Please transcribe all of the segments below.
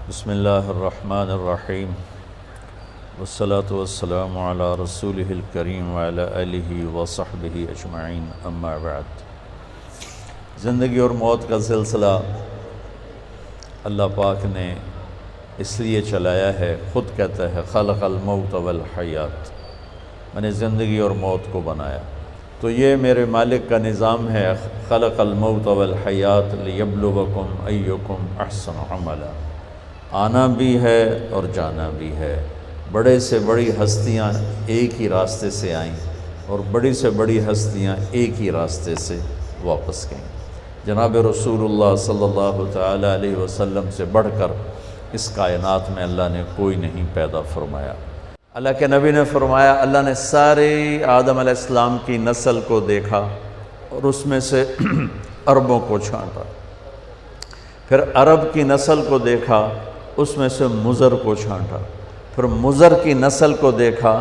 بسم اللہ الرحمن الرحیم والصلاة والسلام علی رسولہ الکریم وعلی آلہ وصحبہ اجمعین اما بعد۔ زندگی اور موت کا سلسلہ اللہ پاک نے اس لیے چلایا ہے، خود کہتا ہے خلق الموت والحیات، میں نے زندگی اور موت کو بنایا، تو یہ میرے مالک کا نظام ہے، خلق الموت والحیات لیبلوکم ایکم احسن عملا، آنا بھی ہے اور جانا بھی ہے۔ بڑے سے بڑی ہستیاں ایک ہی راستے سے آئیں اور بڑی سے بڑی ہستیاں ایک ہی راستے سے واپس گئیں۔ جناب رسول اللہ صلی اللہ تعالی علیہ وسلم سے بڑھ کر اس کائنات میں اللہ نے کوئی نہیں پیدا فرمایا۔ اللہ کے نبی نے فرمایا، اللہ نے سارے آدم علیہ السلام کی نسل کو دیکھا اور اس میں سے عربوں کو چھانٹا، پھر عرب کی نسل کو دیکھا، اس میں سے مضر کو چھانٹا، پھر مضر کی نسل کو دیکھا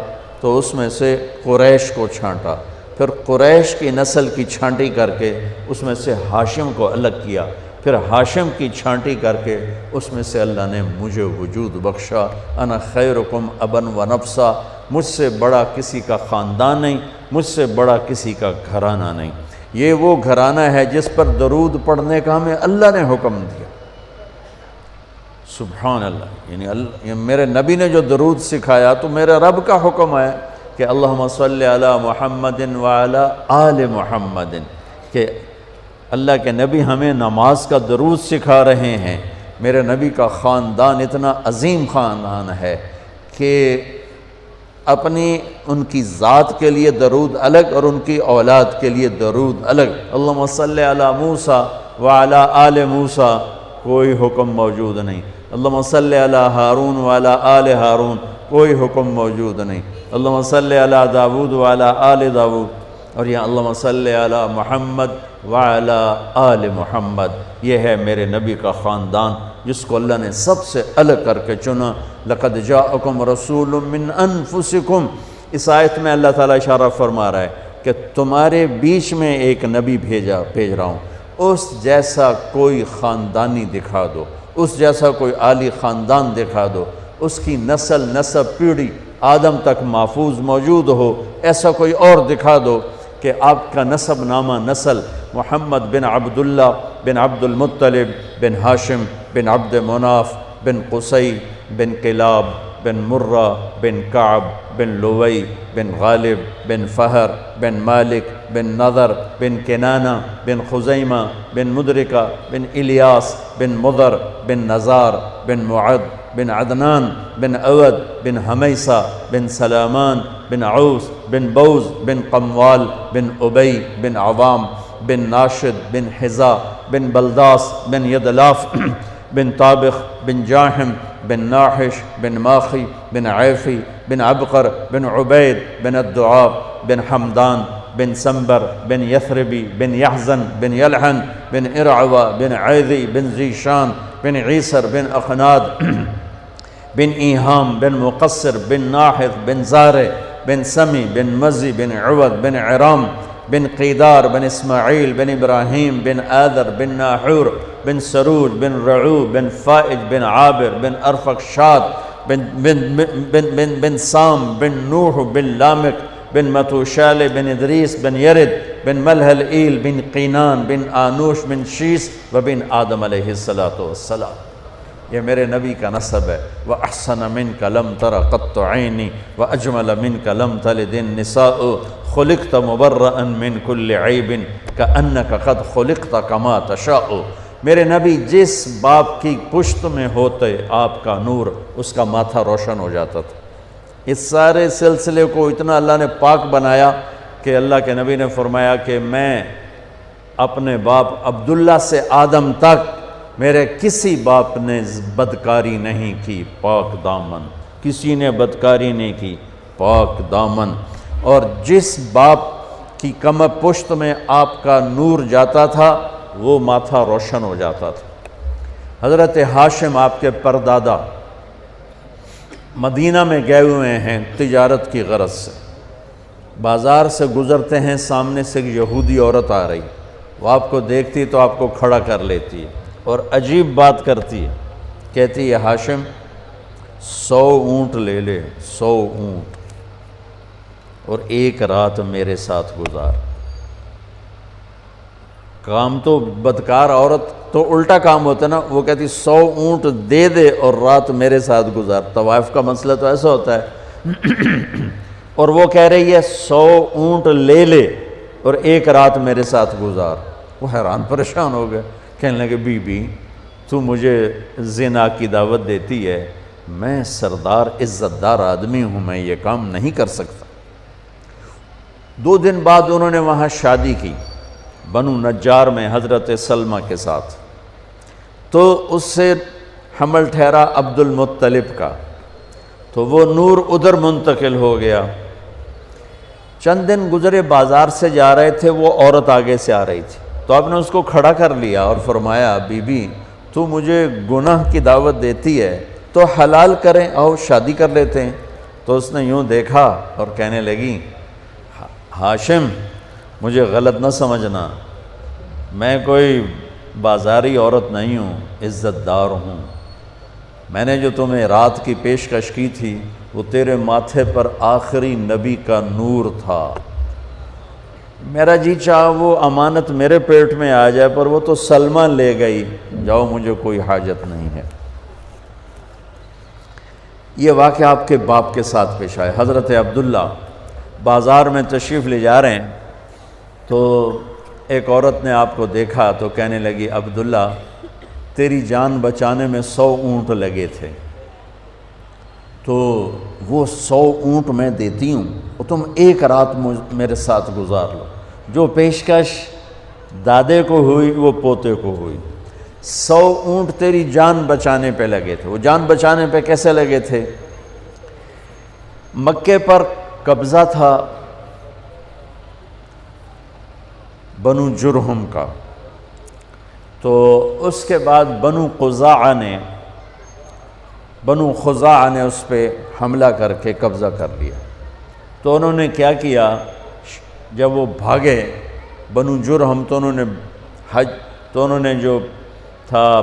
تو اس میں سے قریش کو چھانٹا، پھر قریش کی نسل کی چھانٹی کر کے اس میں سے ہاشم کو الگ کیا، پھر ہاشم کی چھانٹی کر کے اس میں سے اللہ نے مجھے وجود بخشا۔ انا خیرکم ابا و نفسا، مجھ سے بڑا کسی کا خاندان نہیں، مجھ سے بڑا کسی کا گھرانہ نہیں۔ یہ وہ گھرانہ ہے جس پر درود پڑھنے کا ہمیں اللہ نے حکم دیا۔ سبحان اللہ، یعنی میرے نبی نے جو درود سکھایا تو میرے رب کا حکم ہے کہ اللہم صلی علی محمد وعلی آل محمد، کہ اللہ کے نبی ہمیں نماز کا درود سکھا رہے ہیں۔ میرے نبی کا خاندان اتنا عظیم خاندان ہے کہ اپنی ان کی ذات کے لیے درود الگ اور ان کی اولاد کے لیے درود الگ۔ اللہم صلی علی موسیٰ وعلی آل موسیٰ، کوئی حکم موجود نہیں۔ اللہم صلی علی ہارون وعلی آل ہارون، کوئی حکم موجود نہیں۔ اللہم صلی علی داود وعلی آل داود، اور یہاں اللہم صلی علی محمد وعلی آل محمد۔ یہ ہے میرے نبی کا خاندان جس کو اللہ نے سب سے الگ کر کے چنا۔ لقد جاءکم رسول من انفسکم، اس آیت میں اللہ تعالیٰ اشارہ فرما رہا ہے کہ تمہارے بیچ میں ایک نبی بھیج رہا ہوں، اس جیسا کوئی خاندانی دکھا دو، اس جیسا کوئی عالی خاندان دکھا دو، اس کی نسب پیڑھی آدم تک محفوظ موجود ہو، ایسا کوئی اور دکھا دو کہ آپ کا نسب نامہ نسل محمد بن عبداللہ بن عبد المطلب بن ہاشم بن عبد مناف بن قصی بن کلاب بن مرہ بن کعب بن لوی بن غالب بن فہر بن مالک بن نضر بن کنانہ بن خزیمہ بن مدرکہ بن الیاس بن مضر بن نزار بن معد بن عدنان بن عود بن حمیسہ بن سلامان بن عوس بن بوز بن قموال بن ابی بن عوام بن ناشد بن حزا بن بلداس بن یدلاف بن طابخ بن جاحم بن ناحش بن ماخی بن عیفی بن عبقر بن عبید بن الدعاب بن حمدان بن سنبر بن یثربی بن یحزن بن یلحن بن ارعوہ بن عیذی بن ذیشان بن عیسر بن اخناد بن ایہام بن مقصر بن ناحث بن زارع بن سمی بن مزی بن عوض بن عرام بن قیدار بن اسماعیل بن ابراہیم بن آذر بن ناحور بن سروج بن رعو بن فائج بن عابر بن ارفقشاد بن سام بن نوح بن لامک بن متوشال بن ادریس بن یرد بن ملحل ایل بن قینان بن آنوش بن شیس و بن آدم علیہ السلام۔ یہ میرے نبی کا نسب ہے۔ وَأَحْسَنَ مِنْكَ لَمْ تَرَ قَطُّ عَيْنِي وَأَجْمَلَ مِنْكَ لَمْ تَلِدِ النِّسَاءُ خُلِقْتَ مُبَرَّأً مِنْ كُلِّ عَيْبٍ كَأَنَّكَ قَدْ خُلِقْتَ كَمَا تَشَاءُ۔ میرے نبی جس باپ کی پشت میں ہوتے آپ کا نور، اس کا ماتھا روشن ہو جاتا تھا۔ اس سارے سلسلے کو اتنا اللہ نے پاک بنایا کہ اللہ کے نبی نے فرمایا کہ میں اپنے باپ عبداللہ سے آدم تک میرے کسی باپ نے بدکاری نہیں کی، پاک دامن، کسی نے بدکاری نہیں کی، پاک دامن۔ اور جس باپ کی کمر پشت میں آپ کا نور جاتا تھا وہ ماتھا روشن ہو جاتا تھا۔ حضرت ہاشم آپ کے پردادا مدینہ میں گئے ہوئے ہیں تجارت کی غرض سے، بازار سے گزرتے ہیں، سامنے سے ایک یہودی عورت آ رہی، وہ آپ کو دیکھتی تو آپ کو کھڑا کر لیتی ہے اور عجیب بات کرتی ہے، کہتی ہے ہاشم 100 اونٹ لے لے، 100 اونٹ، اور ایک رات میرے ساتھ گزار۔ کام تو بدکار عورت تو الٹا کام ہوتا ہے نا، وہ کہتی 100 اونٹ دے دے اور رات میرے ساتھ گزار۔ طوائف کا مسئلہ تو ایسا ہوتا ہے اور وہ کہہ رہی ہے 100 اونٹ لے لے اور ایک رات میرے ساتھ گزار۔ وہ حیران پریشان ہو گئے، کہنے لگے بی بی تو مجھے زنا کی دعوت دیتی ہے، میں سردار عزت دار آدمی ہوں، میں یہ کام نہیں کر سکتا۔ 2 دن بعد انہوں نے وہاں شادی کی بنو نجار میں حضرت سلمہ کے ساتھ، تو اس سے حمل ٹھہرا عبد المطلب کا، تو وہ نور ادھر منتقل ہو گیا۔ چند دن گزرے، بازار سے جا رہے تھے، وہ عورت آگے سے آ رہی تھی، تو آپ نے اس کو کھڑا کر لیا اور فرمایا بی بی تو مجھے گناہ کی دعوت دیتی ہے تو حلال کریں، آؤ شادی کر لیتے ہیں۔ تو اس نے یوں دیکھا اور کہنے لگی ہاشم مجھے غلط نہ سمجھنا، میں کوئی بازاری عورت نہیں ہوں، عزت دار ہوں۔ میں نے جو تمہیں رات کی پیشکش کی تھی وہ تیرے ماتھے پر آخری نبی کا نور تھا، میرا جی چاہا وہ امانت میرے پیٹ میں آ جائے، پر وہ تو سلمہ لے گئی، جاؤ مجھے کوئی حاجت نہیں ہے۔ یہ واقعہ آپ کے باپ کے ساتھ پیش آئے۔ حضرت عبداللہ بازار میں تشریف لے جا رہے ہیں تو ایک عورت نے آپ کو دیکھا تو کہنے لگی عبداللہ تیری جان بچانے میں 100 اونٹ لگے تھے، تو وہ 100 اونٹ میں دیتی ہوں اور تم ایک رات میرے ساتھ گزار لو۔ جو پیشکش دادے کو ہوئی وہ پوتے کو ہوئی۔ 100 اونٹ تیری جان بچانے پہ لگے تھے۔ وہ جان بچانے پہ کیسے لگے تھے؟ مکے پر قبضہ تھا بنو جرہم کا، تو اس کے بعد بنو خزاعہ نے اس پہ حملہ کر کے قبضہ کر لیا۔ تو انہوں نے کیا کیا، جب وہ بھاگے بنو جرہم تو انہوں نے جو تھا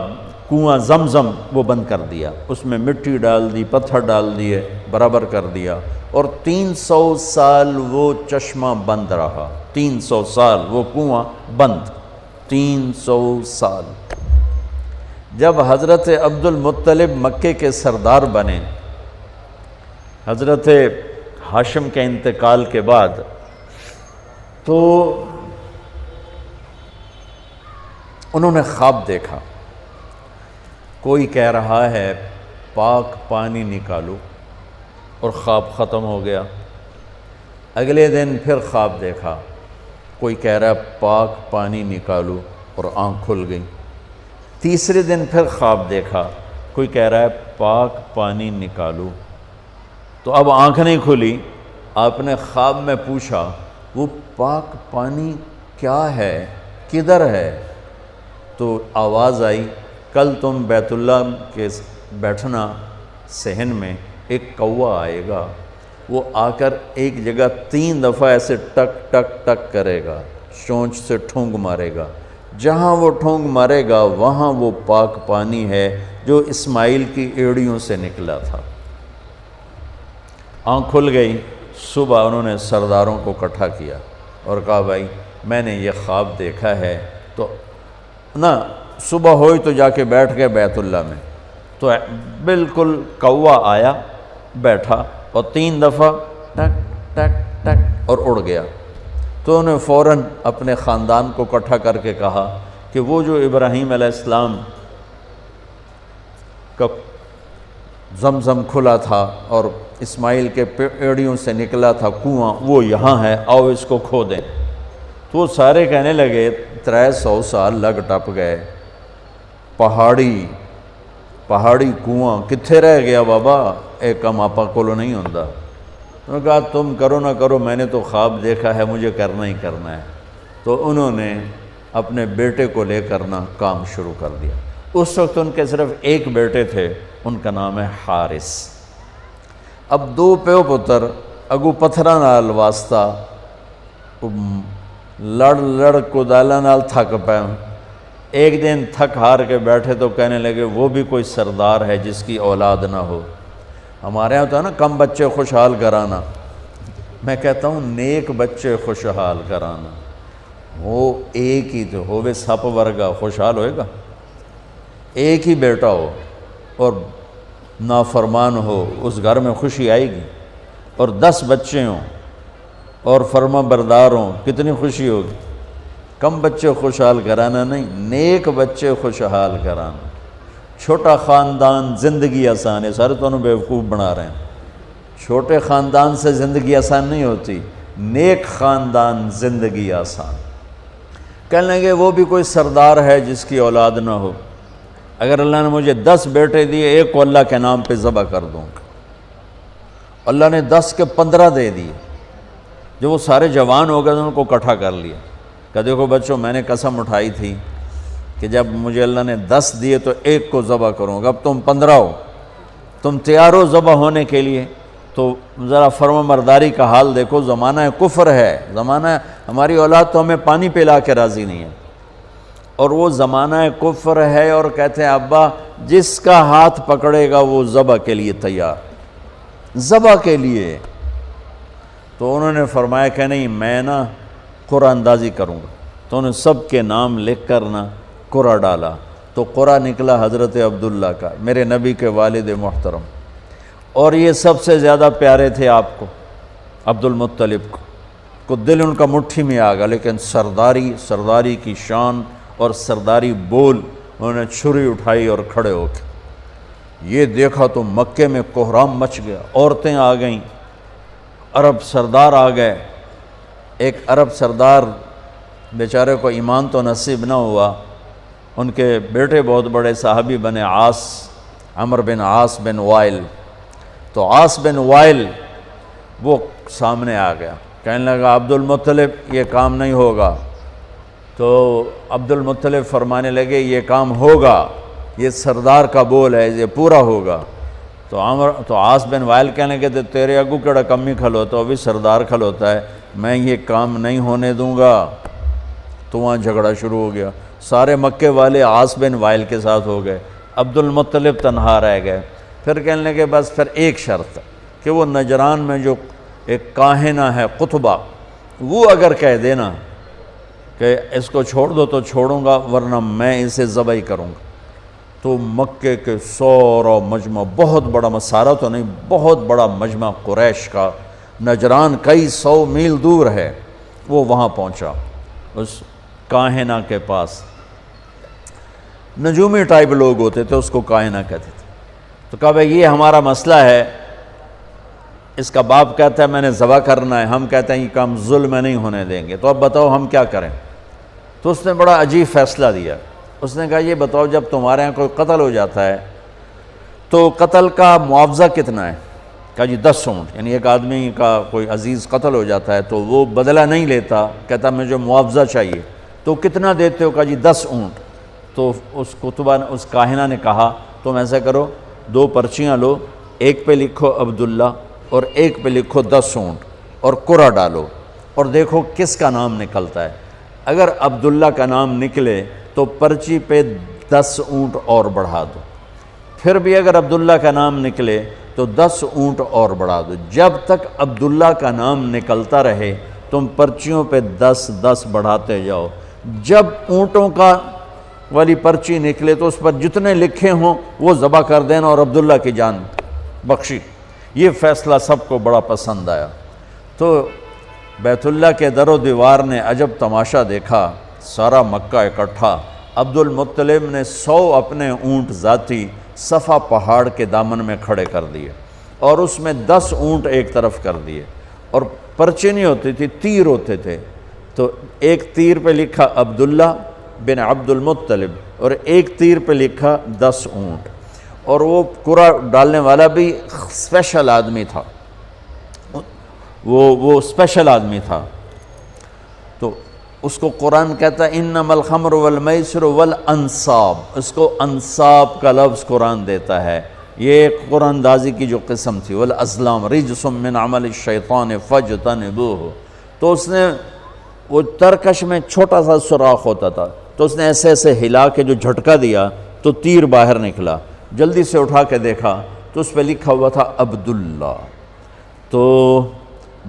کنواں زمزم وہ بند کر دیا، اس میں مٹی ڈال دی، پتھر ڈال دیے، برابر کر دیا، اور 300 سال وہ چشمہ بند رہا۔ 300 سال وہ کنواں بند، 300 سال۔ جب حضرت عبد المطلب مکے کے سردار بنے، حضرت ہاشم کے انتقال کے بعد، تو انہوں نے خواب دیکھا، کوئی کہہ رہا ہے پاک پانی نکالو، اور خواب ختم ہو گیا۔ اگلے دن پھر خواب دیکھا، کوئی کہہ رہا ہے پاک پانی نکالو، اور آنکھ کھل گئی۔ تیسرے دن پھر خواب دیکھا، کوئی کہہ رہا ہے پاک پانی نکالو، تو اب آنکھ نہیں کھلی۔ آپ نے خواب میں پوچھا وہ پاک پانی کیا ہے، کدھر ہے؟ تو آواز آئی کل تم بیت اللہ کے بیٹھنا صحن میں، ایک کوا آئے گا، وہ آ کر ایک جگہ 3 دفعہ ایسے ٹک ٹک ٹک کرے گا، چونچ سے ٹھونگ مارے گا، جہاں وہ ٹھونگ مارے گا وہاں وہ پاک پانی ہے جو اسماعیل کی ایڑیوں سے نکلا تھا۔ آنکھ کھل گئی۔ صبح انہوں نے سرداروں کو اکٹھا کیا اور کہا بھائی میں نے یہ خواب دیکھا ہے، تو نا صبح ہوئی تو جا کے بیٹھ گئے بیت اللہ میں، تو بالکل کوا آیا، بیٹھا، اور 3 دفعہ ٹک ٹک ٹک اور اڑ گیا۔ تو انہوں نے فوراً اپنے خاندان کو اکٹھا کر کے کہا کہ وہ جو ابراہیم علیہ السلام کا زمزم کھلا تھا اور اسماعیل کے ایڑیوں سے نکلا تھا کنواں، وہ یہاں ہے، آؤ اس کو کھو دیں۔ تو وہ سارے کہنے لگے 300 سال لگ ٹپ گئے، پہاڑی کنواں کتھے رہ گیا بابا، ایک کم آپا کولو نہیں ہوندا۔ انہوں نے کہا تم کرو نہ کرو، میں نے تو خواب دیکھا ہے، مجھے کرنا ہی کرنا ہے۔ تو انہوں نے اپنے بیٹے کو لے کرنا کام شروع کر دیا۔ اس وقت ان کے صرف ایک بیٹے تھے، ان کا نام ہے حارث۔ اب 2 پیو پتر اگو پتھراں نال واسطہ لڑ کدالاں نال تھک پے، ایک دن تھک ہار کے بیٹھے تو کہنے لگے وہ بھی کوئی سردار ہے جس کی اولاد نہ ہو۔ ہمارے یہاں تو ہے نا کم بچے خوشحال کرانا، میں کہتا ہوں نیک بچے خوشحال کرانا، وہ ایک ہی تو ہووے سپ ورگا خوشحال ہوئے گا؟ ایک ہی بیٹا ہو اور نافرمان ہو، اس گھر میں خوشی آئے گی؟ اور 10 بچے ہوں اور فرما بردار ہوں، کتنی خوشی ہوگی؟ کم بچے خوشحال کرانا نہیں، نیک بچے خوشحال کرانا۔ چھوٹا خاندان زندگی آسان ہے، سارے تو بیوقوف بنا رہے ہیں۔ چھوٹے خاندان سے زندگی آسان نہیں ہوتی، نیک خاندان زندگی آسان۔ کہنے لگے وہ بھی کوئی سردار ہے جس کی اولاد نہ ہو، اگر اللہ نے مجھے 10 بیٹے دیے، ایک کو اللہ کے نام پہ ذبح کر دوں گا۔ اللہ نے 10 کے 15 دے دیے، جب وہ سارے جوان ہو گئے تو ان کو اکٹھا کر لیا کہ دیکھو بچوں، میں نے قسم اٹھائی تھی کہ جب مجھے اللہ نے 10 دیے تو ایک کو ذبح کروں گا، اب تم 15 ہو، تم تیار ہو ذبح ہونے کے لیے؟ تو ذرا فرما برداری کا حال دیکھو، زمانہ کفر ہے، زمانہ ہماری اولاد تو ہمیں پانی پلا کے راضی نہیں ہے، اور وہ زمانہ کفر ہے، اور کہتے ہیں ابا جس کا ہاتھ پکڑے گا وہ ذبح کے لیے تیار، ذبح کے لیے۔ تو انہوں نے فرمایا کہ نہیں، میں نا قرآن اندازی کروں گا، تو انہوں نے سب کے نام لکھ کر نا قرآن ڈالا، تو قرآن نکلا حضرت عبداللہ کا، میرے نبی کے والد محترم، اور یہ سب سے زیادہ پیارے تھے آپ کو، عبد المطلب کو دل ان کا مٹھی میں آ گیا، لیکن سرداری کی شان اور سرداری بول، انہوں نے چھری اٹھائی اور کھڑے ہو کے یہ دیکھا تو مکے میں کوہرام مچ گیا، عورتیں آ گئیں، عرب سردار آ گئے۔ ایک عرب سردار بیچارے کو ایمان تو نصیب نہ ہوا، ان کے بیٹے بہت بڑے صحابی بنے، عمر بن عاص بن وائل، تو عاص بن وائل وہ سامنے آ گیا، کہنے لگا عبد المطلب یہ کام نہیں ہوگا، تو عبد المطلب فرمانے لگے یہ کام ہوگا، یہ سردار کا بول ہے، یہ پورا ہوگا۔ تو عاص بن وائل کہنے لگے تو تیرے اگو کیڑا کمی کھلوتا ہو، بھی سردار کھلوتا ہے، میں یہ کام نہیں ہونے دوں گا۔ تو وہاں جھگڑا شروع ہو گیا، سارے مکے والے عاص بن وائل کے ساتھ ہو گئے، عبد المطلب تنہا رہ گئے۔ پھر کہنے لگے بس پھر ایک شرط ہے کہ وہ نجران میں جو ایک کاہنہ ہے قطبہ، وہ اگر کہہ دینا کہ اس کو چھوڑ دو تو چھوڑوں گا، ورنہ میں اسے ذبح ہی کروں گا۔ تو مکے کے سورا مجمع، بہت بڑا مسارہ تو نہیں، بہت بڑا مجمع قریش کا، نجران کئی 100 میل دور ہے، وہ وہاں پہنچا اس کاہنہ کے پاس۔ نجومی ٹائپ لوگ ہوتے تھے، اس کو کاہنہ کہتے تھے۔ تو کہا بھائی یہ ہمارا مسئلہ ہے، اس کا باپ کہتا ہے میں نے ذبح کرنا ہے، ہم کہتے ہیں یہ کام ظلم نہیں ہونے دیں گے، تو اب بتاؤ ہم کیا کریں؟ تو اس نے بڑا عجیب فیصلہ دیا، اس نے کہا یہ بتاؤ جب تمہارے ہاں کوئی قتل ہو جاتا ہے تو قتل کا معاوضہ کتنا ہے؟ کہا جی 10 اونٹ، یعنی ایک آدمی کا کوئی عزیز قتل ہو جاتا ہے تو وہ بدلہ نہیں لیتا، کہتا مجھے معاوضہ چاہیے، تو کتنا دیتے ہو؟ کہا جی 10 اونٹ۔ تو اس کاہنہ نے کہا تم ایسا کرو، 2 پرچیاں لو، ایک پہ لکھو عبداللہ اور ایک پہ لکھو 10 اونٹ، اور قرعہ ڈالو اور دیکھو کس کا نام نکلتا ہے۔ اگر عبداللہ کا نام نکلے تو پرچی پہ 10 اونٹ اور بڑھا دو، پھر بھی اگر عبداللہ کا نام نکلے تو 10 اونٹ اور بڑھا دو، جب تک عبداللہ کا نام نکلتا رہے تم پرچیوں پہ 10 بڑھاتے جاؤ۔ جب اونٹوں کا والی پرچی نکلے تو اس پر جتنے لکھے ہوں وہ ذبح کر دینا اور عبداللہ کی جان بخشی۔ یہ فیصلہ سب کو بڑا پسند آیا۔ تو بیت اللہ کے در و دیوار نے عجب تماشا دیکھا، سارا مکہ اکٹھا، عبد المطلب نے 100 اپنے اونٹ ذاتی صفا پہاڑ کے دامن میں کھڑے کر دیے، اور اس میں 10 اونٹ ایک طرف کر دیے، اور پرچی نہیں ہوتی تھی، تیر ہوتے تھے، تو ایک تیر پہ لکھا عبداللہ بن عبد المطلب اور ایک تیر پہ لکھا 10 اونٹ۔ اور وہ قرعہ ڈالنے والا بھی اسپیشل آدمی تھا، وہ اسپیشل آدمی تھا۔ تو اس کو قرآن کہتا ہے انما الخمر والمیسر والانصاب، اس کو انصاب کا لفظ قرآن دیتا ہے۔ یہ قرآن اندازی کی جو قسم تھی، والازلام رجس من عمل الشیطان فاجتنبوہ، تو اس نے وہ ترکش میں چھوٹا سا سوراخ ہوتا تھا، تو اس نے ایسے ایسے ہلا کے جو جھٹکا دیا تو تیر باہر نکلا۔ جلدی سے اٹھا کے دیکھا تو اس پہ لکھا ہوا تھا عبداللہ۔ تو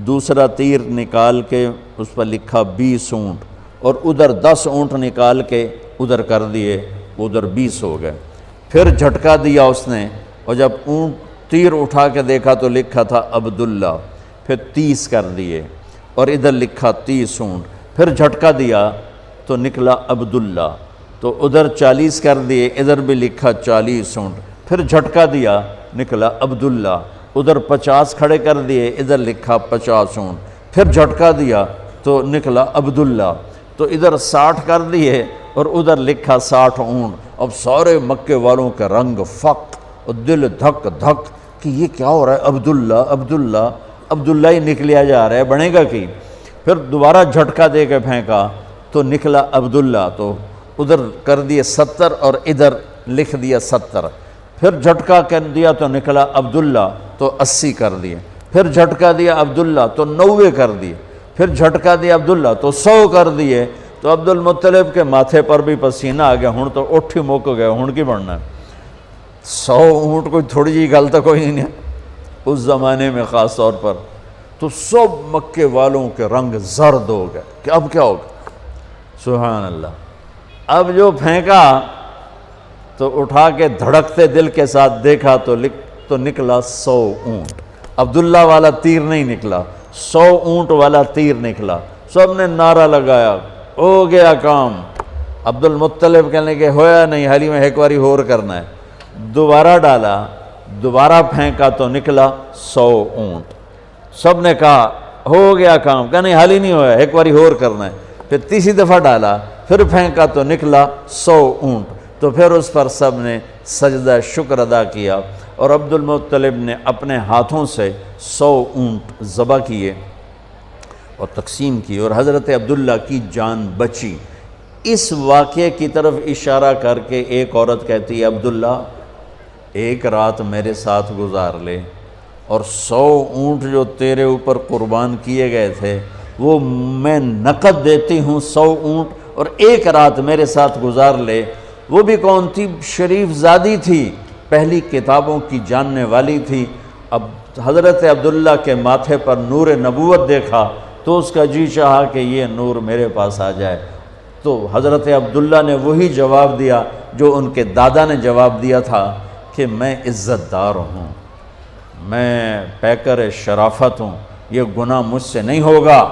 دوسرا تیر نکال کے اس پر لکھا 20 اونٹ، اور ادھر 10 اونٹ نکال کے ادھر کر دیے، ادھر 20 ہو گئے۔ پھر جھٹکا دیا اس نے، اور جب اونٹ تیر اٹھا کے دیکھا تو لکھا تھا عبداللہ، پھر 30 کر دیے، اور ادھر لکھا 30 اونٹ۔ پھر جھٹکا دیا تو نکلا عبداللہ، تو ادھر 40 کر دیے، ادھر بھی لکھا 40 اونٹ۔ پھر جھٹکا دیا نکلا عبداللہ، ادھر 50 کھڑے کر دیے، ادھر لکھا 50 اونٹ۔ پھر جھٹکا دیا تو نکلا عبداللہ، تو ادھر 60 کر دیے اور ادھر لکھا 60 اونٹ۔ اب سارے مکے والوں کے رنگ فق اور دل دھک دھک کہ یہ کیا ہو رہا ہے، عبداللہ عبداللہ عبداللہ ہی نکلیا جا رہا ہے، بنے گا کی؟ پھر دوبارہ جھٹکا دے کے پھینکا تو نکلا عبداللہ، تو ادھر کر دیے 70 اور ادھر لکھ دیا 70۔ پھر جھٹکا کر دیا تو نکلا عبداللہ، تو 80 کر دیے۔ پھر جھٹکا دیا عبداللہ تو 90 کر دیے۔ پھر جھٹکا دیا عبداللہ تو 100 کر دیے۔ تو عبد المطلب کے ماتھے پر بھی پسینہ آ گیا، ہن تو اٹھ ہی موک گئے، ہن کی بڑھنا ہے؟ 100 اونٹ کوئی تھوڑی جی گل تو کوئی نہیں ہے اس زمانے میں خاص طور پر۔ تو سب مکے والوں کے رنگ زرد ہو گئے کہ اب کیا ہوگا؟ سبحان اللہ۔ اب جو پھینکا تو اٹھا کے دھڑکتے دل کے ساتھ دیکھا تو نکلا 100 اونٹ۔ عبداللہ والا تیر نہیں نکلا، 100 اونٹ والا تیر نکلا۔ سب نے نعرہ لگایا، ہو گیا کام۔ عبد المطلب کہنے کہ ہویا نہیں، حالی میں ایک باری اور کرنا ہے۔ دوبارہ ڈالا، دوبارہ پھینکا تو نکلا 100 اونٹ۔ سب نے کہا ہو گیا کام، کہا نہیں حالی نہیں ہوا، ایک باری اور کرنا ہے۔ پھر تیسری دفعہ ڈالا، پھر پھینکا تو نکلا 100 اونٹ۔ تو پھر اس پر سب نے سجدہ شکر ادا کیا، اور عبد المطلب نے اپنے ہاتھوں سے 100 اونٹ ذبح کیے اور تقسیم کی، اور حضرت عبداللہ کی جان بچی۔ اس واقعے کی طرف اشارہ کر کے ایک عورت کہتی ہے، عبداللہ ایک رات میرے ساتھ گزار لے، اور 100 اونٹ جو تیرے اوپر قربان کیے گئے تھے وہ میں نقد دیتی ہوں 100 اونٹ، اور ایک رات میرے ساتھ گزار لے۔ وہ بھی کون تھی؟ شریف زادی تھی، پہلی کتابوں کی جاننے والی تھی۔ اب حضرت عبداللہ کے ماتھے پر نور نبوت دیکھا تو اس کا جی چاہا کہ یہ نور میرے پاس آ جائے۔ تو حضرت عبداللہ نے وہی جواب دیا جو ان کے دادا نے جواب دیا تھا کہ میں عزت دار ہوں، میں پیکر شرافت ہوں، یہ گناہ مجھ سے نہیں ہوگا،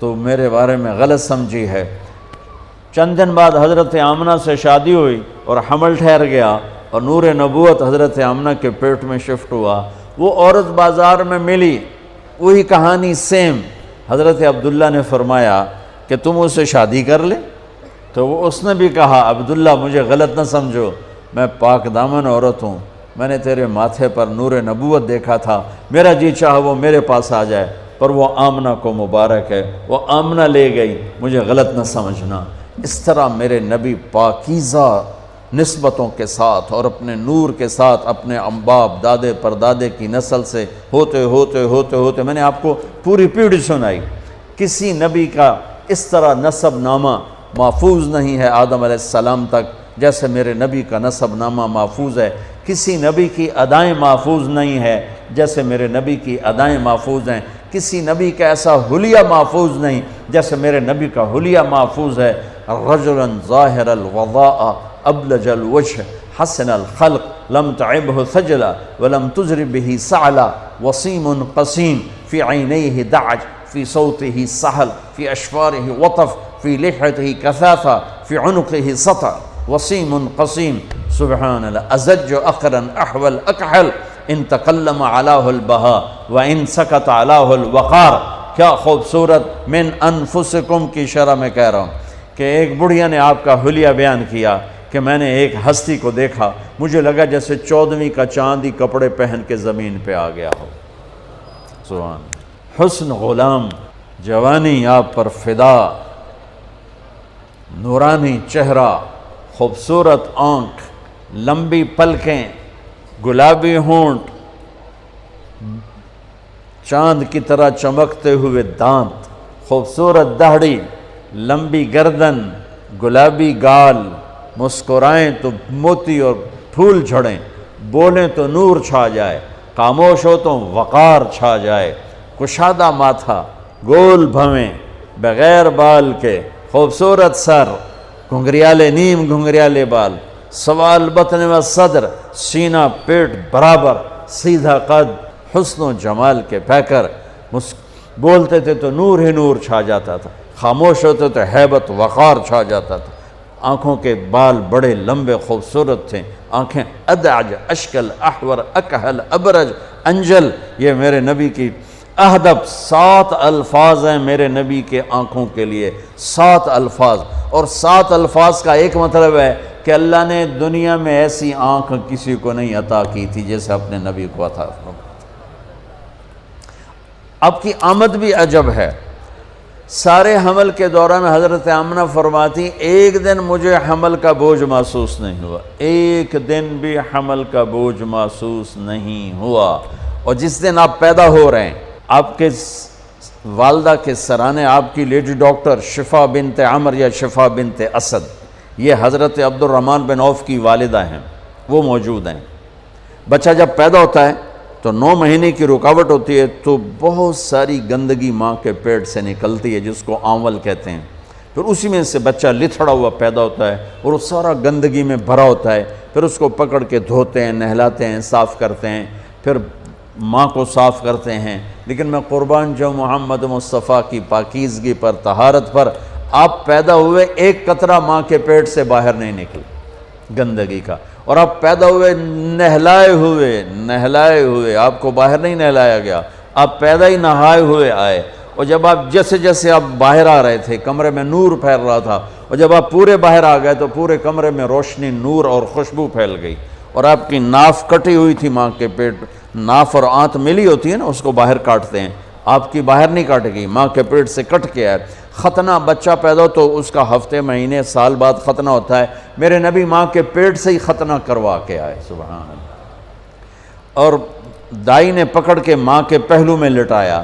تو میرے بارے میں غلط سمجھی ہے۔ چند دن بعد حضرت آمنہ سے شادی ہوئی اور حمل ٹھہر گیا، اور نور نبوت حضرت آمنہ کے پیٹ میں شفٹ ہوا۔ وہ عورت بازار میں ملی، وہی کہانی سیم۔ حضرت عبداللہ نے فرمایا کہ تم اس سے شادی کر لے، تو اس نے بھی کہا عبداللہ مجھے غلط نہ سمجھو، میں پاک دامن عورت ہوں، میں نے تیرے ماتھے پر نور نبوت دیکھا تھا، میرا جی چاہا وہ میرے پاس آ جائے، پر وہ آمنہ کو مبارک ہے، وہ آمنہ لے گئی، مجھے غلط نہ سمجھنا۔ اس طرح میرے نبی پاکیزہ نسبتوں کے ساتھ اور اپنے نور کے ساتھ اپنے امباب دادے پردادے کی نسل سے ہوتے ہوتے ہوتے ہوتے، میں نے آپ کو پوری پیڑھی سنائی، کسی نبی کا اس طرح نسب نامہ محفوظ نہیں ہے آدم علیہ السلام تک جیسے میرے نبی کا نسب نامہ محفوظ ہے، کسی نبی کی ادائیں محفوظ نہیں ہے جیسے میرے نبی کی ادائیں محفوظ ہیں، کسی نبی کا ایسا حلیہ محفوظ نہیں جیسے میرے نبی کا حلیہ محفوظ ہے۔ رجلا ظاہر الوضاء ابلج الوجه حسن الخلق لم تعبه ثجلا ولم تزر به سعلا وسيم قسيم في عينيه دعج في صوته سهل في أشفاره وطف في لحيته كثافة في عنقه سطع وسيم قسيم سبحان الله أزج أقرا أحول أكحل إن تكلم علاه البهاء وإن سكت علاه الوقار۔ کیا خوبصورت من انفسکم کی شرح میں کہہ رہا ہوں کہ ایک بڑھیا نے آپ کا حلیہ بیان کیا کہ میں نے ایک ہستی کو دیکھا، مجھے لگا جیسے 14ویں کا چاند ہی کپڑے پہن کے زمین پہ آ گیا ہو۔ سبحان حسن غلام، جوانی آپ پر فدا، نورانی چہرہ، خوبصورت آنکھ، لمبی پلکیں، گلابی ہونٹ، چاند کی طرح چمکتے ہوئے دانت، خوبصورت داڑھی، لمبی گردن، گلابی گال، مسکرائیں تو موتی اور پھول جھڑیں، بولیں تو نور چھا جائے، خاموش ہو تو وقار چھا جائے، کشادہ ماتھا، گول بھویں، بغیر بال کے، خوبصورت سر، گھنگریالے نیم گھنگریالے بال، سوال بطن و صدر، سینہ پیٹ برابر، سیدھا قد، حسن و جمال کے پیکر، بولتے تھے تو نور ہی نور چھا جاتا تھا، خاموش ہوتے تو ہیبت وقار چھا جاتا تھا، آنکھوں کے بال بڑے لمبے خوبصورت تھے، آنکھیں ادعج، اشکل، احور، اکحل، ابرج، انجل، یہ میرے نبی کی اہدب 7 الفاظ ہیں میرے نبی کے آنکھوں کے لیے، 7 الفاظ، اور 7 الفاظ کا ایک مطلب ہے کہ اللہ نے دنیا میں ایسی آنکھ کسی کو نہیں عطا کی تھی جیسے اپنے نبی کو عطا فرمائی۔ آپ کی آمد بھی عجب ہے، سارے حمل کے دوران حضرت آمنہ فرماتی ایک دن مجھے حمل کا بوجھ محسوس نہیں ہوا، ایک دن بھی حمل کا بوجھ محسوس نہیں ہوا۔ اور جس دن آپ پیدا ہو رہے ہیں، آپ کے والدہ کے سرانے آپ کی لیڈی ڈاکٹر شفا بنت عمر یا شفا بنت اسد، یہ حضرت عبد الرحمن بن عوف کی والدہ ہیں، وہ موجود ہیں۔ بچہ جب پیدا ہوتا ہے تو 9 مہینے کی رکاوٹ ہوتی ہے، تو بہت ساری گندگی ماں کے پیٹ سے نکلتی ہے جس کو آنول کہتے ہیں، پھر اسی میں سے بچہ لتھڑا ہوا پیدا ہوتا ہے اور وہ سارا گندگی میں بھرا ہوتا ہے، پھر اس کو پکڑ کے دھوتے ہیں، نہلاتے ہیں، صاف کرتے ہیں، پھر ماں کو صاف کرتے ہیں۔ لیکن میں قربان جو محمد مصطفیٰ کی پاکیزگی پر، طہارت پر، آپ پیدا ہوئے ایک قطرہ ماں کے پیٹ سے باہر نہیں نکل گندگی کا، اور آپ پیدا ہوئے نہلائے ہوئے، آپ کو باہر نہیں نہلایا گیا، آپ پیدا ہی نہائے ہوئے آئے، اور جب آپ جیسے جیسے آپ باہر آ رہے تھے کمرے میں نور پھیل رہا تھا، اور جب آپ پورے باہر آ گئے تو پورے کمرے میں روشنی، نور اور خوشبو پھیل گئی، اور آپ کی ناف کٹی ہوئی تھی ماں کے پیٹ، ناف اور آنت ملی ہوتی ہے نا، اس کو باہر کاٹتے ہیں، آپ کی باہر نہیں کاٹے گی، ماں کے پیٹ سے کٹ کے آئے۔ ختنہ بچہ پیدا ہو تو اس کا ہفتے، مہینے، سال بعد ختنہ ہوتا ہے، میرے نبی ماں کے پیٹ سے ہی ختنہ کروا کے آئے، سبحان اللہ۔ اور دائی نے پکڑ کے ماں کے پہلو میں لٹایا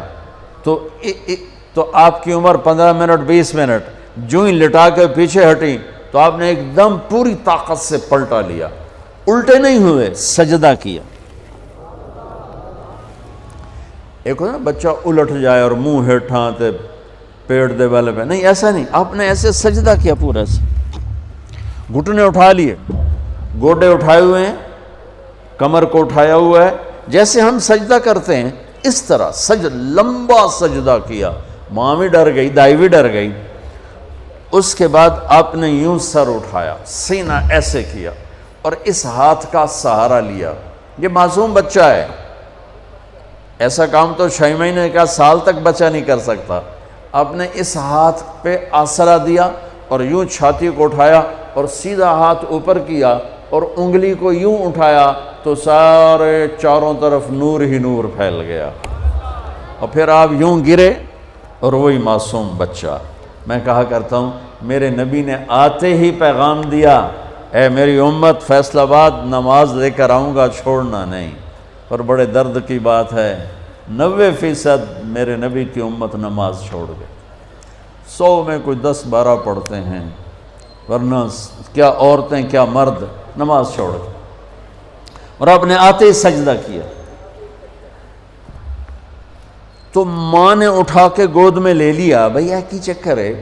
تو آپ کی عمر 15 منٹ 20 منٹ، جو ہی لٹا کے پیچھے ہٹی تو آپ نے ایک دم پوری طاقت سے پلٹا لیا، الٹے نہیں ہوئے، سجدہ کیا۔ ایک ہوتا نا بچہ الٹ جائے اور منہ ہیٹھاں تے پیٹ دے والے پہ، نہیں ایسا نہیں، آپ نے ایسے سجدہ کیا، پورا سے گھٹنے اٹھا لیے، گوڈے اٹھائے ہوئے ہیں، کمر کو اٹھایا ہوا ہے، جیسے ہم سجدہ کرتے ہیں اس طرح لمبا سجدہ کیا۔ ماں بھی ڈر گئی، دائی بھی ڈر گئی۔ اس کے بعد آپ نے یوں سر اٹھایا، سینہ ایسے کیا، اور اس ہاتھ کا سہارا لیا۔ یہ معصوم بچہ ہے، ایسا کام تو 6 مہینے کا، سال تک بچہ نہیں کر سکتا۔ آپ نے اس ہاتھ پہ آسرا دیا اور یوں چھاتی کو اٹھایا اور سیدھا ہاتھ اوپر کیا اور انگلی کو یوں اٹھایا تو سارے چاروں طرف نور ہی نور پھیل گیا، اور پھر آپ یوں گرے اور وہی معصوم بچہ۔ میں کہا کرتا ہوں میرے نبی نے آتے ہی پیغام دیا، اے میری امت، فیصل آباد نماز لے کر آؤں گا، چھوڑنا نہیں۔ اور بڑے درد کی بات ہے 90% میرے نبی کی امت نماز چھوڑ گئے، 100 میں کوئی 10-12 پڑھتے ہیں، ورنہ کیا عورتیں کیا مرد نماز چھوڑ گئے۔ اور آپ نے آتے ہی سجدہ کیا تو ماں نے اٹھا کے گود میں لے لیا۔ بھئی کی چکر ہے،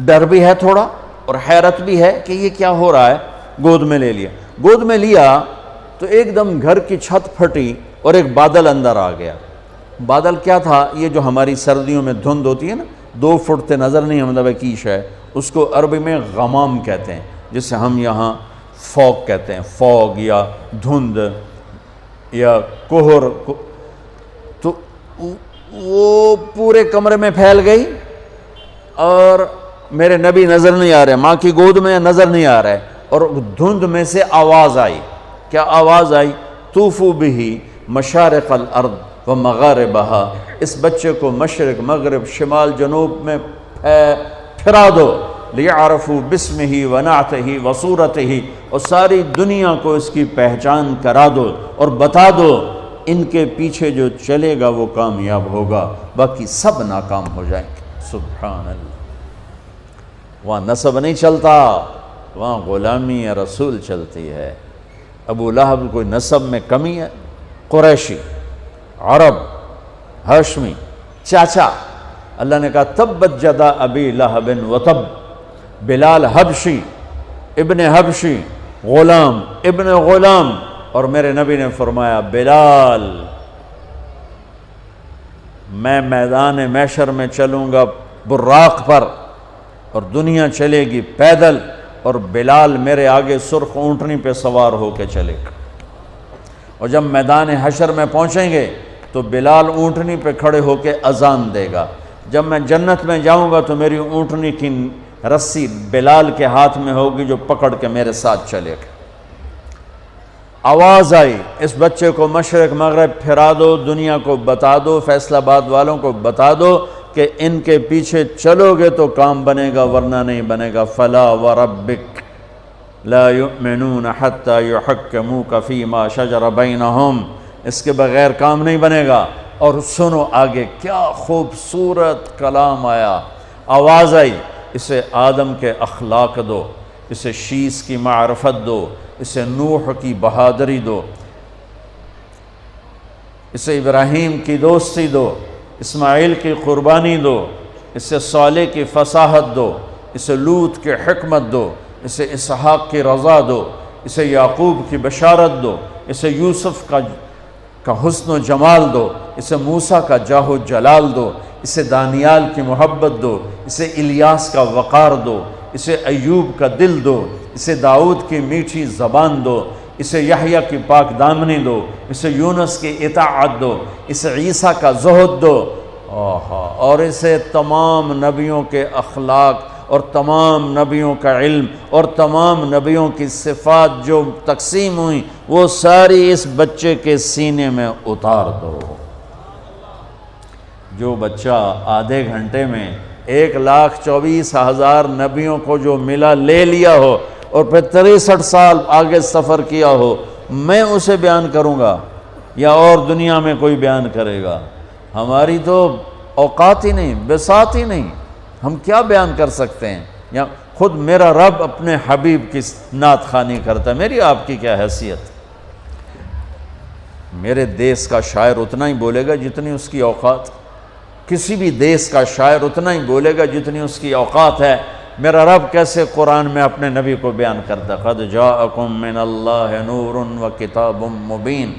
ڈر بھی ہے تھوڑا اور حیرت بھی ہے کہ یہ کیا ہو رہا ہے۔ گود میں لے لیا، گود میں لیا تو ایک دم گھر کی چھت پھٹی اور ایک بادل اندر آ گیا۔ بادل کیا تھا؟ یہ جو ہماری سردیوں میں دھند ہوتی ہے نا، 2 فٹ تے نظر نہیں مطلب کی شے، اس کو عربی میں غمام کہتے ہیں، جسے ہم یہاں فوگ کہتے ہیں، فوگ یا دھند یا کوہر۔ تو وہ پورے کمرے میں پھیل گئی اور میرے نبی نظر نہیں آ رہے، ماں کی گود میں نظر نہیں آ رہے، اور دھند میں سے آواز آئی۔ کیا آواز آئی؟ طوفوا بہ مشارق الارض و مغاربہا، اس بچے کو مشرق، مغرب، شمال، جنوب میں پھرا دو، لیعرفوا باسمہ و نعتہ و صورتہ، اور ساری دنیا کو اس کی پہچان کرا دو اور بتا دو، ان کے پیچھے جو چلے گا وہ کامیاب ہوگا، باقی سب ناکام ہو جائیں گے۔ سبحان اللہ۔ وہاں نسب نہیں چلتا، وہاں غلامی رسول چلتی ہے۔ ابو لہب کوئی نسب میں کمی ہے؟ قریشی، عرب، ہاشمی، چاچا۔ اللہ نے کہا تبت یدا ابی لہب وتب، بلال حبشی، ابن حبشی، غلام ابن غلام، اور میرے نبی نے فرمایا بلال میں میدان محشر میں چلوں گا براق پر اور دنیا چلے گی پیدل، اور بلال میرے آگے سرخ اونٹنی پہ سوار ہو کے چلے گا، اور جب میدان حشر میں پہنچیں گے تو بلال اونٹنی پہ کھڑے ہو کے اذان دے گا۔ جب میں جنت میں جاؤں گا تو میری اونٹنی کی رسی بلال کے ہاتھ میں ہوگی جو پکڑ کے میرے ساتھ چلے گا۔ آواز آئی اس بچے کو مشرق مغرب پھرا دو، دنیا کو بتا دو، فیصل آباد والوں کو بتا دو کہ ان کے پیچھے چلو گے تو کام بنے گا ورنہ نہیں بنے گا۔ فلا وربک لا یؤمنون حتی یحکموک فیما شجر بینہم، اس کے بغیر کام نہیں بنے گا۔ اور سنو آگے کیا خوبصورت کلام آیا، آواز آئی اسے آدم کے اخلاق دو، اسے شیس کی معرفت دو، اسے نوح کی بہادری دو، اسے ابراہیم کی دوستی دو، اسماعیل کی قربانی دو، اسے صالح کی فصاحت دو، اسے لوط کی حکمت دو، اسے اسحاق کی رضا دو، اسے یعقوب کی بشارت دو، اسے یوسف کا حسن و جمال دو، اسے موسیٰ کا جاہ و جلال دو، اسے دانیال کی محبت دو، اسے الیاس کا وقار دو، اسے ایوب کا دل دو، اسے داؤد کی میٹھی زبان دو، اسے یحییٰ کی پاک دامنی دو، اسے یونس کی اطاعت دو، اسے عیسیٰ کا زہد دو، اور اسے تمام نبیوں کے اخلاق اور تمام نبیوں کا علم اور تمام نبیوں کی صفات جو تقسیم ہوئیں وہ ساری اس بچے کے سینے میں اتار دو۔ جو بچہ آدھے گھنٹے میں 1,24,000 نبیوں کو جو ملا لے لیا ہو اور پھر 63 سال آگے سفر کیا ہو، میں اسے بیان کروں گا یا اور دنیا میں کوئی بیان کرے گا؟ ہماری تو اوقات ہی نہیں، بساط ہی نہیں، ہم کیا بیان کر سکتے ہیں؟ یا خود میرا رب اپنے حبیب کی نعت خوانی کرتا ہے، میری آپ کی کیا حیثیت؟ میرے دیس کا شاعر اتنا ہی بولے گا جتنی اس کی اوقات، کسی بھی دیس کا شاعر اتنا ہی بولے گا جتنی اس کی اوقات ہے۔ میرا رب کیسے قرآن میں اپنے نبی کو بیان کرتا ہے، قد جاءکم من اللہ نور و کتاب مبین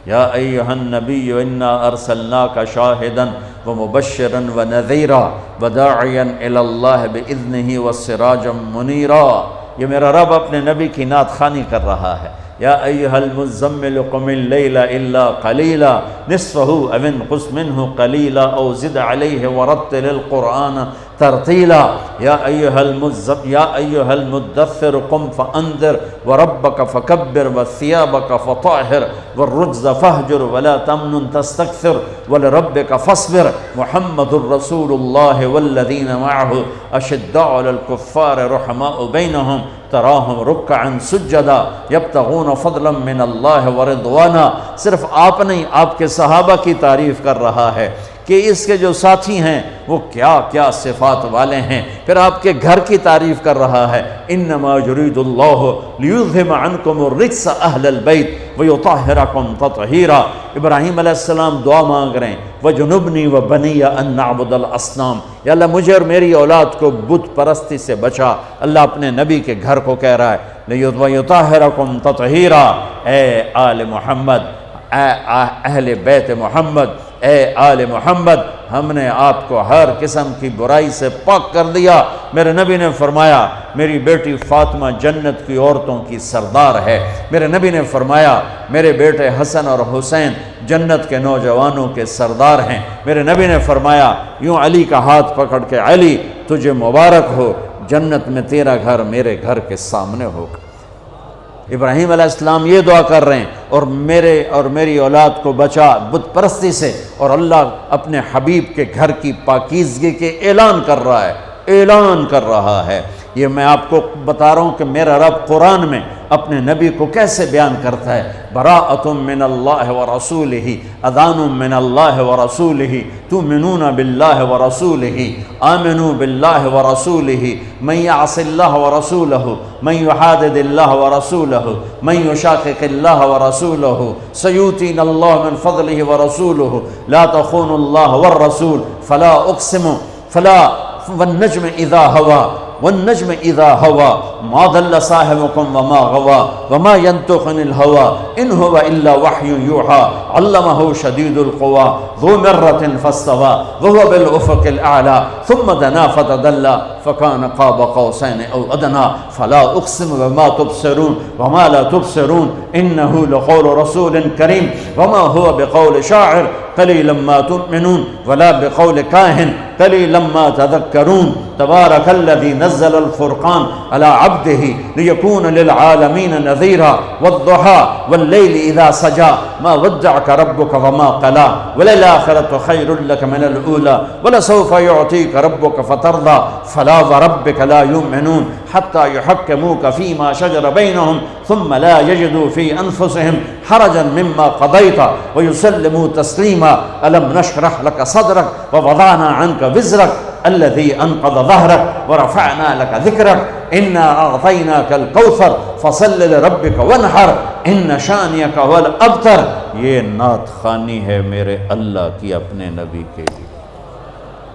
یا ایہا النبی انا ارسلناک شاہدا ومبشرا ونذیرا وداعیا الی اللہ باذنہ وسراجا منیرا۔ یہ میرا رب اپنے نبی کی نعت خوانی کر رہا ہے۔ یا ایہا المزمل قم اللیل الا قلیلا نصفہ او انقص منہ قلیلا او زد علیہ ورتل القرآن ترتیلا۔ یا ایہا المدثر قم فانذر وربک فکبر وثیابک فطہر والرجز فہجر ولا تمنن تستکثر ولربک فاصبر محمد الرسول اللہ والذین معہ اشداء علی الکفار رحماء بینہم تراہم رکعا سجدا یبتغون فضلا من اللہ ورضوانا۔ صرف آپ نہیں، آپ کے صحابہ کی تعریف کر رہا ہے کہ اس کے جو ساتھی ہیں وہ کیا کیا صفات والے ہیں، پھر آپ کے گھر کی تعریف کر رہا ہے۔ انما یرید اللہ لیذہب عنکم الرجس اہل البیت ویطہرکم تطہیرا۔ ابراہیم علیہ السلام دعا مانگ رہے ہیں وجنبنی وبنی ان نعبد الاصنام، یا اللہ مجھے اور میری اولاد کو بت پرستی سے بچا۔ اللہ اپنے نبی کے گھر کو کہہ رہا ہے ویطہرکم تطہیرا۔ اے آل محمد، اے اہل بیت محمد، اے آل محمد، ہم نے آپ کو ہر قسم کی برائی سے پاک کر دیا۔ میرے نبی نے فرمایا میری بیٹی فاطمہ جنت کی عورتوں کی سردار ہے۔ میرے نبی نے فرمایا میرے بیٹے حسن اور حسین جنت کے نوجوانوں کے سردار ہیں۔ میرے نبی نے فرمایا یوں علی کا ہاتھ پکڑ کے علی تجھے مبارک ہو، جنت میں تیرا گھر میرے گھر کے سامنے ہوگا۔ ابراہیم علیہ السلام یہ دعا کر رہے ہیں اور میرے اور میری اولاد کو بچا بت پرستی سے، اور اللہ اپنے حبیب کے گھر کی پاکیزگی کے اعلان کر رہا ہے، اعلان کر رہا ہے۔ یہ میں آپ کو بتا رہا ہوں کہ میرا رب قرآن میں اپنے نبی کو کیسے بیان کرتا ہے، براءۃ من اللہ ورسولہ، اذان من اللہ ورسولہ، تؤمنون باللہ ورسولہ، آمنوا باللہ ورسولہ، من یعص اللہ ورسولہ، من یحادد اللہ ورسولہ، من یشاقق اللہ ورسولہ، سیؤتینا اللہ من فضلہ ورسولہ، لا تخونوا اللہ والرسول، فلا اقسم والنجم اذا ہوا، والنجم اذا ہوا، ما ضل صاحبکم وما غوا، وما ينطق عن الهوى ان هو الا وحی یوحى، علمہ شدید القوى، ذو مرۃ فاستوى وهو بالافق الاعلی، ثم دنا فتدلى فكان قاب قوسین او ادنى، فلا اقسم بما تبصرون وما لا تبصرون انه لقول رسول کریم، وما هو بقول شاعر قلیلا ما تؤمنون ولا بقول کاہن قلیلا ما تذکرون، تبارک الذی نزل الفرقان على عبده ليكون للعالمین نذیرا، والضحى واللیل اذا سجى ما ودعك ربك وما قلى، وللآخرة خیر لك من الأولى ولسوف يعطيك ربك فترضى، فلا وربك لا يؤمنون حتى يحكموك فيما شجر بينهم ثم لا يجدوا في أنفسهم حرجا مما قضيت ويسلموا تسليما، ألم نشرح لك صدرك ووضعنا عنك وزرك الذي أنقض ظهرك ورفعنا لك ذكرك، إنا أعطيناك الكوثر فصل لربك وانحر إن شانئك هو الأبتر۔ یہ نعت خوانی ہے میرے اللہ کی اپنے نبی کے لیے،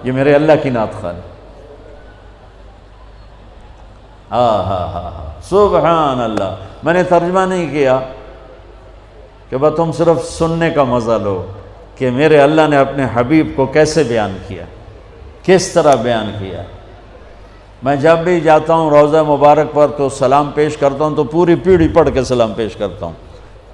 یہ میرے اللہ کی نعت خوانی۔ سبحان اللہ۔ میں نے ترجمہ نہیں کیا کہ بس تم صرف سننے کا مزہ لو کہ میرے اللہ نے اپنے حبیب کو کیسے بیان کیا، کس طرح بیان کیا۔ میں جب بھی جاتا ہوں روضہ مبارک پر تو سلام پیش کرتا ہوں تو پوری پیڑھی پڑھ کے سلام پیش کرتا ہوں۔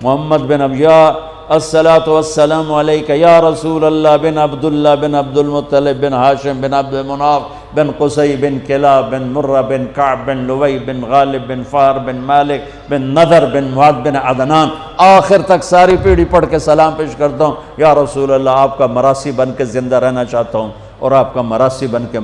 محمد بن ابیا الصلاۃ والسلام علیک یا رسول اللہ بن عبداللہ بن عبد المطلب بن ہاشم بن عبد مناف بن قصی بن کلاب بن مرہ بن کعب بن لوی بن غالب بن فار بن مالک بن نذر بن معاذ بن عدنان، آخر تک ساری پیڑھی پڑھ کے سلام پیش کرتا ہوں۔ یا رسول اللہ، آپ کا مراسی بن کے زندہ رہنا چاہتا ہوں اور آپ کا مراسی بن کے